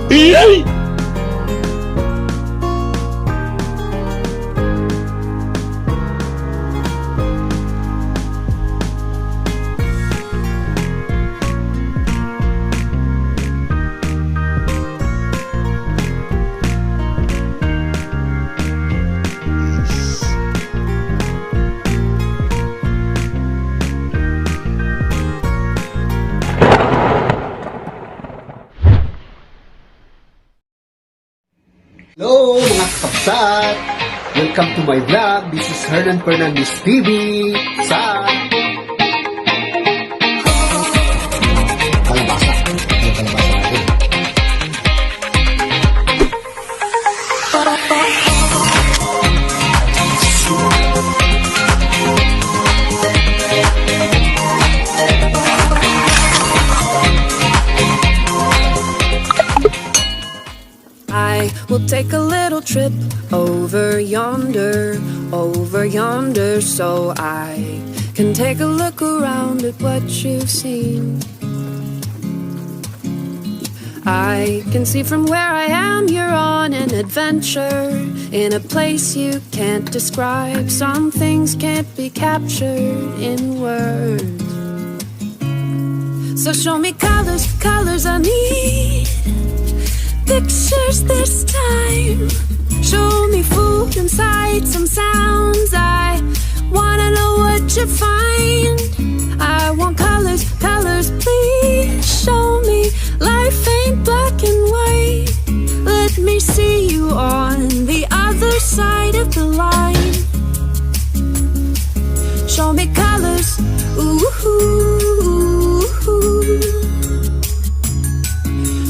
Iyay! Hello mga kapsat! Welcome to my vlog. This is Hernan Fernandez TV sa kalabasa. Yung kalabasa natin. I will take a little trip over yonder, so I can take a look around at what you've seen. I can see from where I am you're on an adventure, in a place you can't describe. Some things can't be captured in words. So show me colors, colors I need. Pictures this time. Show me food and sights and sounds. I wanna know what you find. I want colors, colors, please. Show me life ain't black and white. Let me see you on the other side of the line. Show me colors, ooh.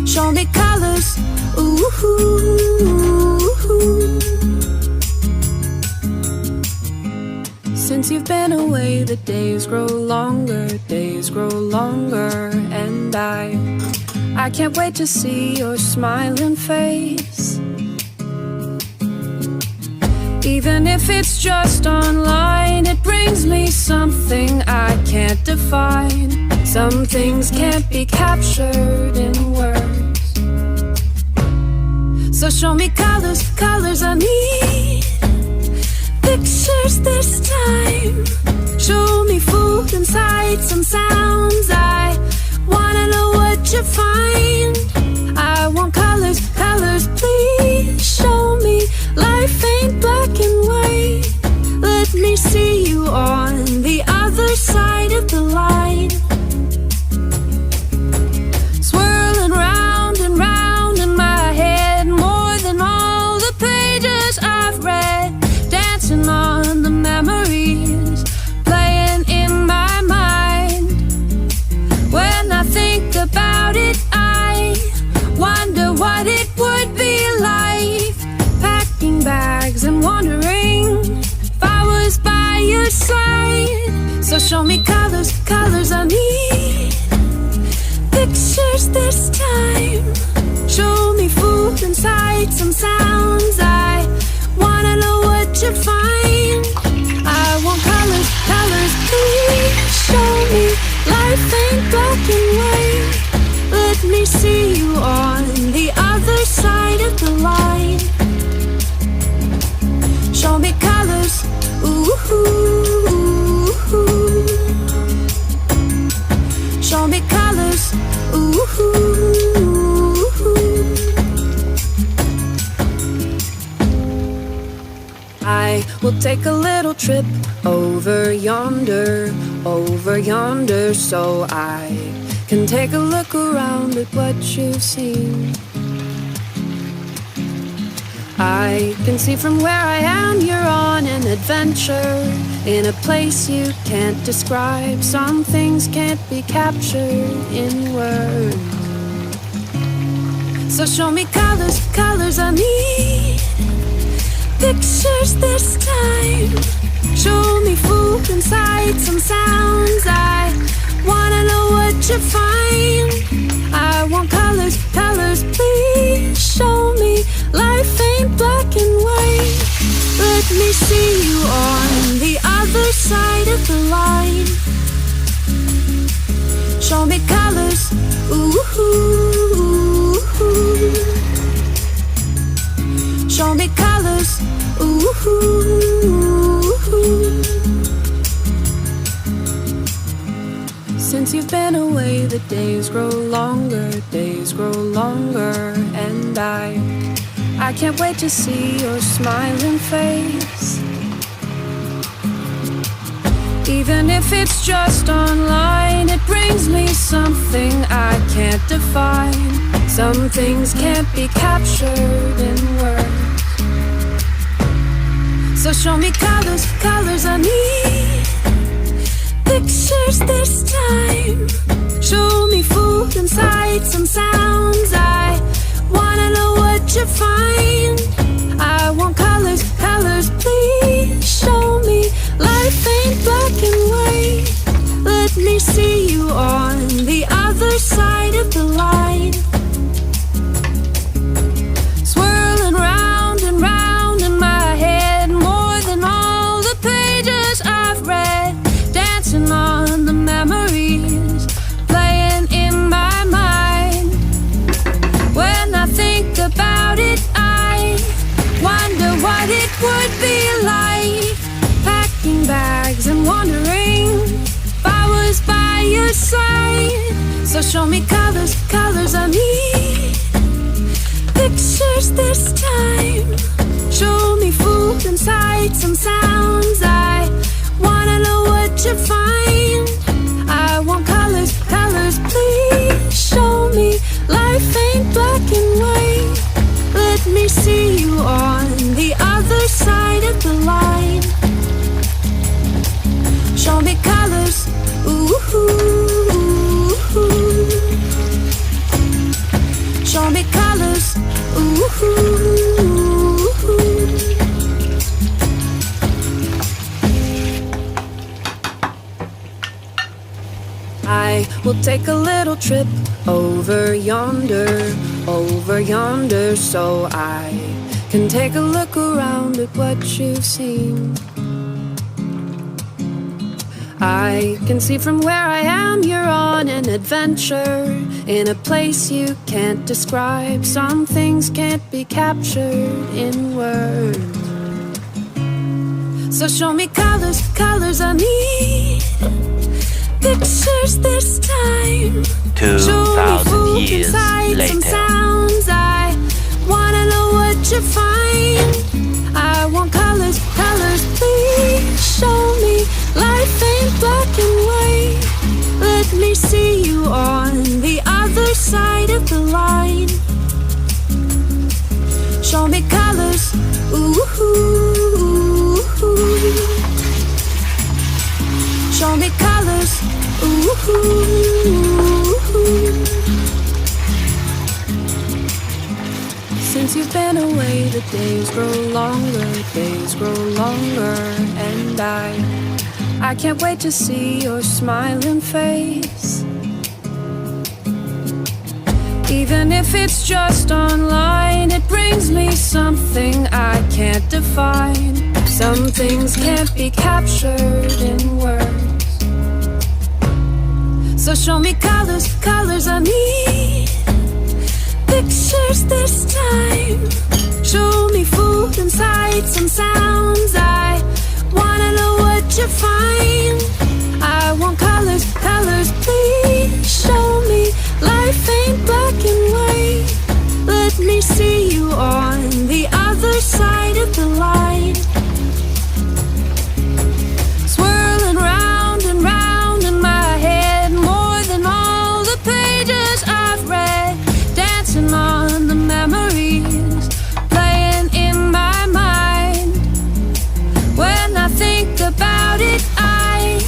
Show me colors, ooh. Since you've been away, the days grow longer, and I can't wait to see your smiling face. Even if it's just online, it brings me something I can't define. Some things can't be captured in words. So show me colors, colors I need. Pictures this time. Show me food and sights and sounds. I wanna know what you find. I want colors, colors, please. Show me life ain't black and white. Let me see you on the other side of the line. Swirling round and round in my head, more than all the pages I've read. Dancing on the memories, playing in my mind. When I think about it, I wonder what it would be like. Packing bags and wondering if I was by your side. So show me colors, colors I need. Pictures this time. Show me food and sights and sounds. I wanna know what you find. I want colors, colors, please. Show me life ain't black and white. Let me see you on the other side of the line. Show me colors, ooh. Show me colors, ooh. I will take a little trip over yonder, so I can take a look around at what you've seen. I can see from where I am you're on an adventure, in a place you can't describe. Some things can't be captured in words. So show me colors, colors I need. Pictures this time. Show me food and sights and sounds. I wanna know what you find. I want colors, colors, please. Show me life ain't black and white. Let me see you on the other side of the line. Show me colors, ooh. the days grow longer, and I can't wait to see your smiling face. Even if it's just online, it brings me something I can't define. Some things can't be captured in words. So show me colors, colors I need. Pictures this time. Show me food and sights and sounds. I wanna know what you find. I want colors, colors, please show me. Life ain't black and white. Let me see you on the other side of the line. Swirling round and round in my head, more than all the pages I've read. Dancing on the memories, playing in my mind. When I think about it, I wonder what it would be like. Packing bags and wondering if I was by your side. So show me colors, colors I need. Pictures this time. Show me food and sights and sounds. I wanna know what you find. I want colors, colors, please show me. Life ain't black and white. Let me see you on the other side of the line. Show me colors, ooh, ooh, ooh. Show me colors, ooh, ooh, ooh. I will take a little trip over yonder, so I can take a look around at what you've seen. I can see from where I am you're on an adventure in a place you can't describe. Some things can't be captured in words. So show me colors, colors I need. Pictures this time. 2,000 years and later. Sounds. I wanna know what you find. I want colors, colors, please show me. Life ain't black and white. Let me see you on the other side of the line. Show me colors, ooh, ooh, ooh. Show me colors, ooh, ooh, ooh. Since you've been away, the days grow longer, and I can't wait to see your smiling face. Even if it's just online, it brings me something I can't define. Some things can't be captured in words. So show me colors, colors I need. Pictures this time. Show me food and sights and sounds. I wanna know what you find. I want colors, colors, please show me. Life ain't black and white. Let me see you on the other side of the line. Swirling round and round in my head, more than all the pages I've read. Dancing on the memories, playing in my mind. When I think about it, I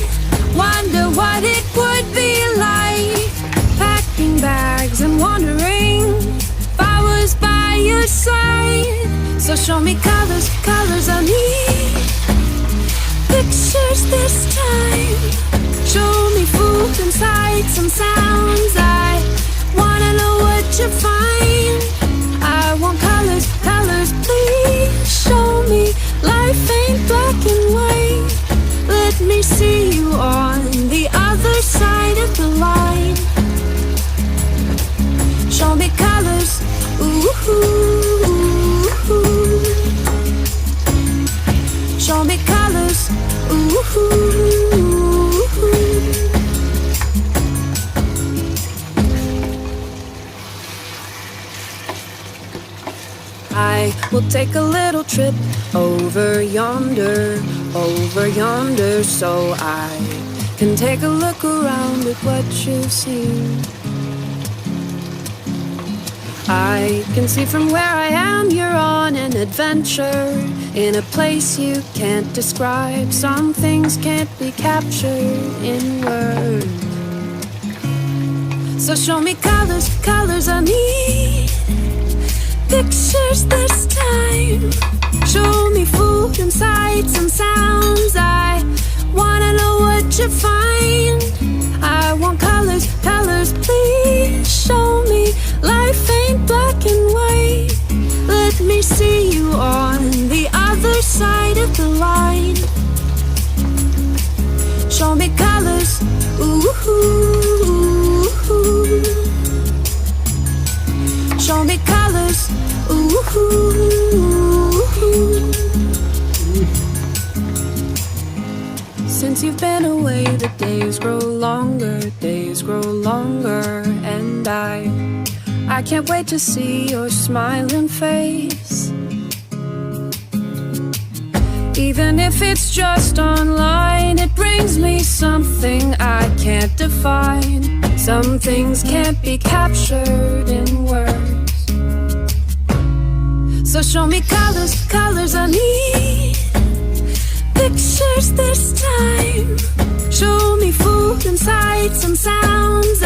wonder what it would be like. Packing bags and wondering if I was by your side. So show me colors, colors I need. Pictures this time. Show me food and sights and sounds. I wanna know what you find. I want colors, colors, please show me. Life ain't black and white. Let me see you on the other side of the line. Show me colors, ooh, ooh, ooh. Show me colors, ooh, ooh, ooh. I will take a little trip over yonder, so I can take a look around at what you've seen. I can see from where I am you're on an adventure, in a place you can't describe. Some things can't be captured in words. So show me colors, colors I need, pictures this time. Show me food and sights and sounds. I wanna know what you find. I want colors, colors, please show me life ain't black and white. Let me see you on the other side of the line. Show me colors, ooh, show me colors, ooh. Since you've been away, the days grow longer, and I can't wait to see your smiling face. Even if it's just online, it brings me something I can't define. Some things can't be captured in words. So show me colors, colors I need, pictures this time. Show me food and sights and sounds.